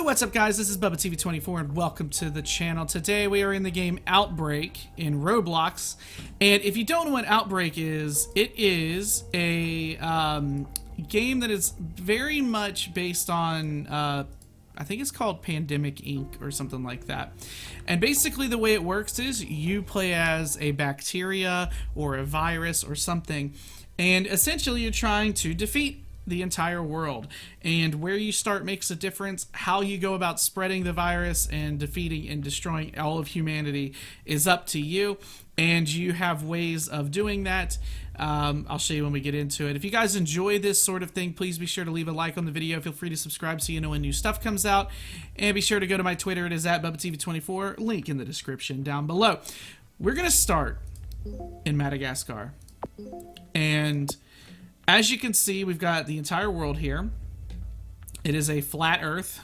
What's up, guys? This is BubbaTV24 and welcome to the channel. Today we are in the game Outbreak in Roblox, and if you don't know what Outbreak is, it is a game that is very much based on I think it's called Pandemic Inc. or something like that. And basically the way it works is you play as a bacteria or a virus or something, and essentially you're trying to defeat the entire world, and where you start makes a difference. How you go about spreading the virus and defeating and destroying all of humanity is up to you, and you have ways of doing that. I'll show you when we get into it. If you guys enjoy this sort of thing, please be sure to leave a like on the video. Feel free to subscribe so you know when new stuff comes out, and be sure to go to my Twitter. It is at BubbaTV24, link in the description down below. We're gonna start in Madagascar, and as you can see, we've got the entire world here. It is a flat Earth.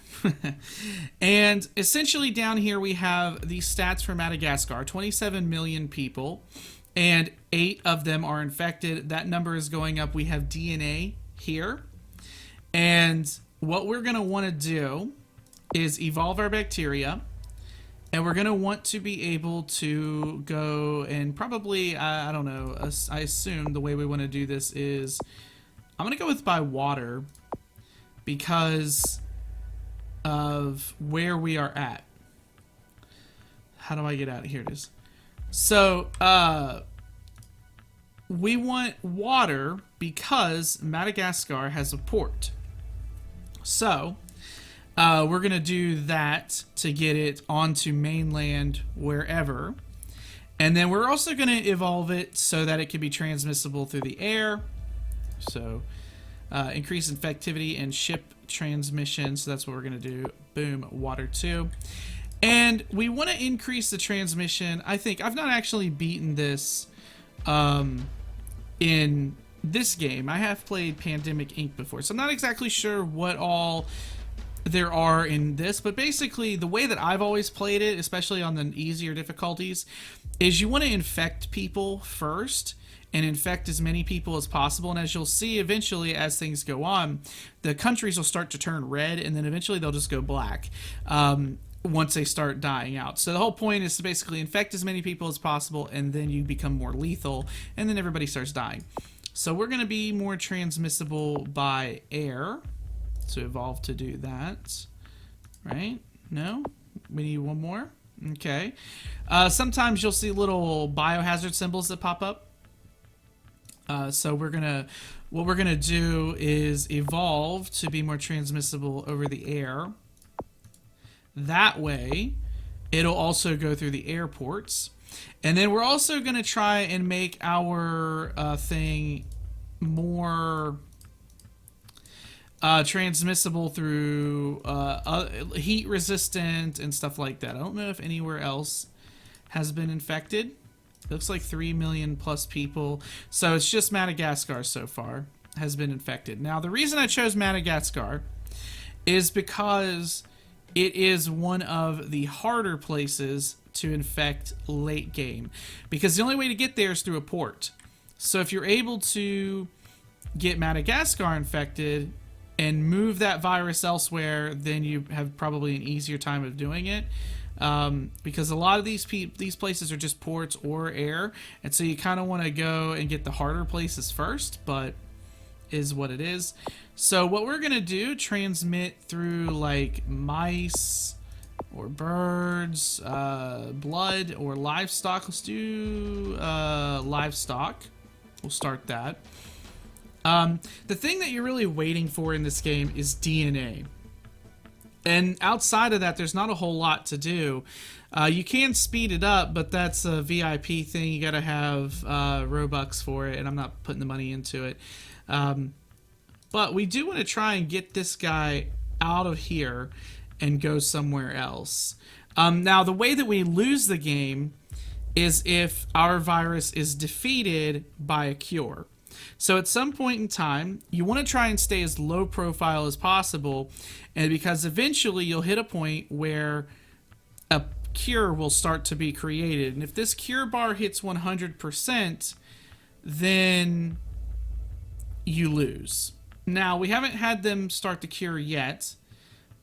And essentially down here we have the stats for Madagascar. 27 million people, and 8 of them are infected. That number is going up. We have DNA here. And what we're going to want to do is evolve our bacteria. And we're going to want to be able to go and probably, I don't know, I assume the way we want to do this is, I'm going to go with by water because of where we are at. How do I get out? Here it is. So, we want water because Madagascar has a port. So, we're going to do that to get it onto mainland wherever. And then we're also going to evolve it so that it can be transmissible through the air. So increase infectivity and ship transmission. So that's what we're going to do. Boom, water 2. And we want to increase the transmission. I think I've not actually beaten this in this game. I have played Pandemic Inc. before, so I'm not exactly sure what all there are in this, but basically the way that I've always played it, especially on the easier difficulties, is you want to infect people first and infect as many people as possible. And as you'll see eventually as things go on, the countries will start to turn red, and then eventually they'll just go black once they start dying out. So the whole point is to basically infect as many people as possible, and then you become more lethal, and then everybody starts dying. So we're going to be more transmissible by air. So evolve to do that, right? No? We need one more? Okay. Sometimes you'll see little biohazard symbols that pop up. So what we're gonna do is evolve to be more transmissible over the air. That way, it'll also go through the airports. And then we're also gonna try and make our thing more transmissible through heat resistant and stuff like that. I don't know if anywhere else has been infected. It looks like 3 million plus people. So it's just Madagascar so far has been infected. Now the reason I chose Madagascar is because it is one of the harder places to infect late game, because the only way to get there is through a port. So if you're able to get Madagascar infected and move that virus elsewhere, then you have probably an easier time of doing it, because a lot of these places are just ports or air, and so you kind of want to go and get the harder places first, but is what it is. So what we're gonna do, transmit through like mice or birds, blood or livestock. Let's do livestock. We'll start that. The thing that you're really waiting for in this game is DNA. And outside of that, there's not a whole lot to do. You can speed it up, but that's a VIP thing. You gotta have Robux for it, and I'm not putting the money into it. But we do want to try and get this guy out of here and go somewhere else. Now, the way that we lose the game is if our virus is defeated by a cure. So at some point in time, you want to try and stay as low profile as possible, and because eventually you'll hit a point where a cure will start to be created. And if this cure bar hits 100%, then you lose. Now, we haven't had them start the cure yet,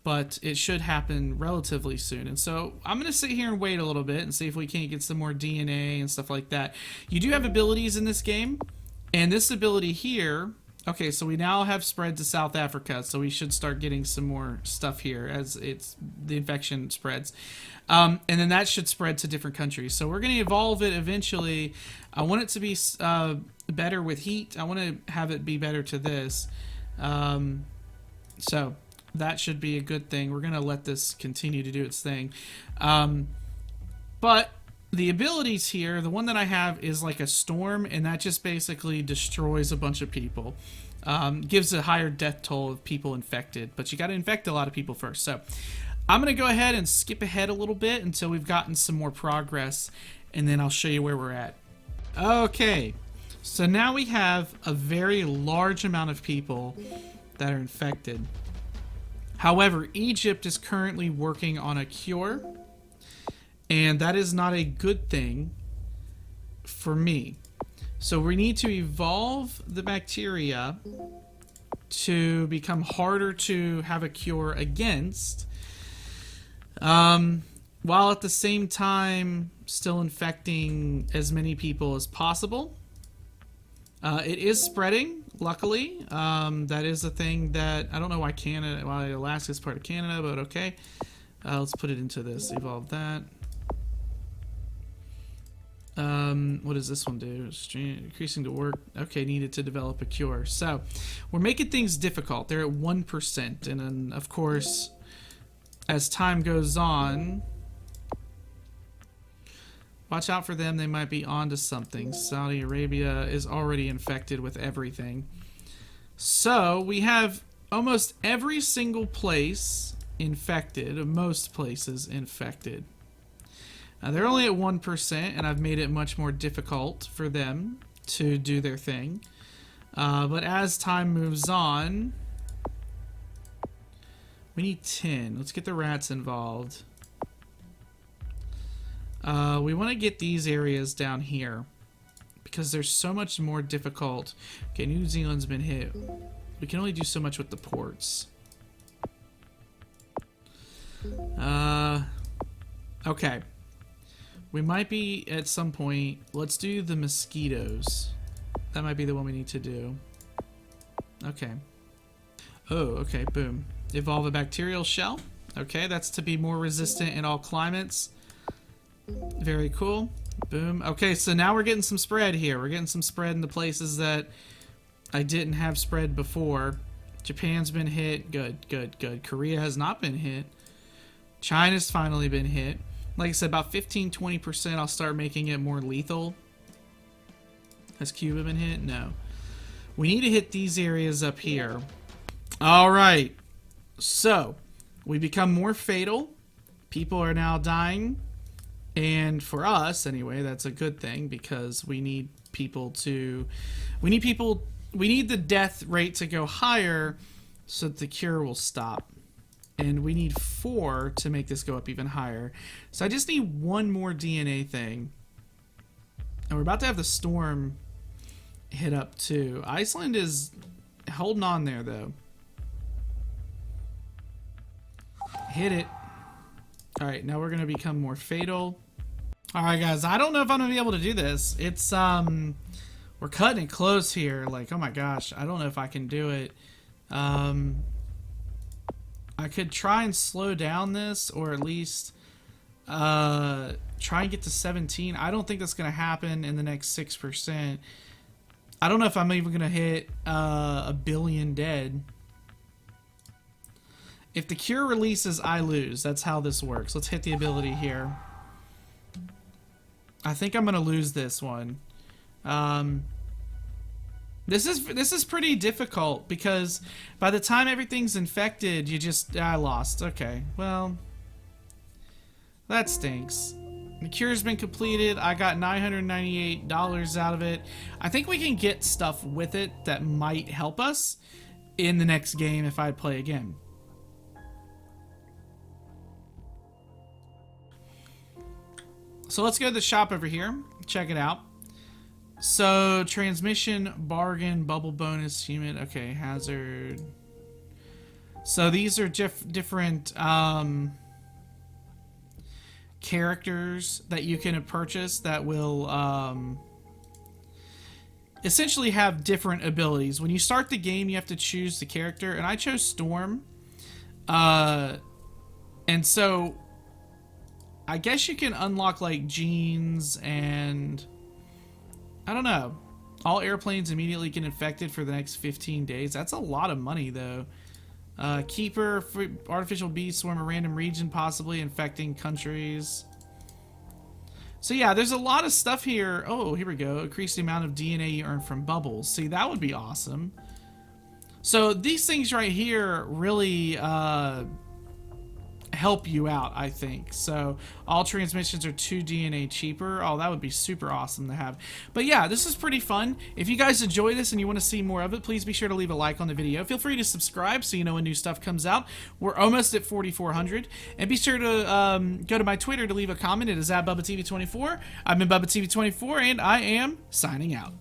but it should happen relatively soon. And so I'm going to sit here and wait a little bit and see if we can't get some more DNA and stuff like that. You do have abilities in this game, and this ability here, okay, so we now have spread to South Africa, so we should start getting some more stuff here as the infection spreads. And then that should spread to different countries. So we're going to evolve it eventually. I want it to be better with heat. I want to have it be better to this. So that should be a good thing. We're going to let this continue to do its thing. But the abilities here, the one that I have is like a storm, and that just basically destroys a bunch of people. Gives a higher death toll of people infected, but you got to infect a lot of people first. So I'm going to go ahead and skip ahead a little bit until we've gotten some more progress, and then I'll show you where we're at. Okay, so now we have a very large amount of people that are infected. However, Egypt is currently working on a cure, and that is not a good thing for me. So we need to evolve the bacteria to become harder to have a cure against, while at the same time still infecting as many people as possible. It is spreading, luckily. That is a thing that I don't know why Alaska is part of Canada, but okay. Let's put it into this. Evolve that. What does this one do? Increasing to work. Okay, needed to develop a cure. So we're making things difficult. They're at 1%, and then of course, as time goes on, watch out for them. They might be onto something. Saudi Arabia is already infected with everything. So we have almost every single place infected, most places infected. They're only at 1%, and I've made it much more difficult for them to do their thing. But as time moves on, we need 10. Let's get the rats involved. We want to get these areas down here because they're so much more difficult. Okay, New Zealand's been hit. We can only do so much with the ports. Okay. We might be at some point. Let's do the mosquitoes. That might be the one we need to do. Okay. Oh, okay, boom. Evolve a bacterial shell. Okay, that's to be more resistant in all climates. Very cool. Boom. Okay, so now we're getting some spread here. We're getting some spread in the places that I didn't have spread before. Japan's been hit. Good, good, good. Korea has not been hit. China's finally been hit. Like I said, about 15-20%, I'll start making it more lethal. Has Cuba been hit? No. We need to hit these areas up here. Alright. So, we become more fatal. People are now dying. And for us, anyway, that's a good thing because we need people to... We need the death rate to go higher so that the cure will stop. And we need 4 to make this go up even higher. So I just need one more DNA thing. And we're about to have the storm hit up too. Iceland is holding on there though. Hit it. Alright, now we're going to become more fatal. Alright guys, I don't know if I'm going to be able to do this. It's, we're cutting it close here. Like, oh my gosh, I don't know if I can do it. I could try and slow down this, or at least try and get to 17. I don't think that's going to happen in the next 6%. I don't know if I'm even going to hit a billion dead. If the cure releases, I lose. That's how this works. Let's hit the ability here. I think I'm going to lose this one. This is pretty difficult because by the time everything's infected, I lost. Okay, well, that stinks. The cure's been completed. I got $998 out of it. I think we can get stuff with it that might help us in the next game if I play again. So let's go to the shop over here. Check it out. So, transmission, bargain, bubble bonus, human, okay, hazard. So these are different characters that you can purchase that will essentially have different abilities. When you start the game, you have to choose the character, and I chose Storm. And so I guess you can unlock like jeans and I don't know. All airplanes immediately get infected for the next 15 days. That's a lot of money though. Keeper, artificial bees swarm a random region, possibly infecting countries. So yeah, there's a lot of stuff here. Oh, here we go. Increase the amount of DNA you earn from bubbles. See, that would be awesome. So these things right here really help you out, I think. So all transmissions are 2 DNA cheaper. Oh, that would be super awesome to have. But yeah, this is pretty fun. If you guys enjoy this and you want to see more of it, please be sure to leave a like on the video. Feel free to subscribe so you know when new stuff comes out. We're almost at 4,400. And be sure to go to my Twitter to leave a comment. It is @BubbaTV24. I've been BubbaTV24, and I am signing out.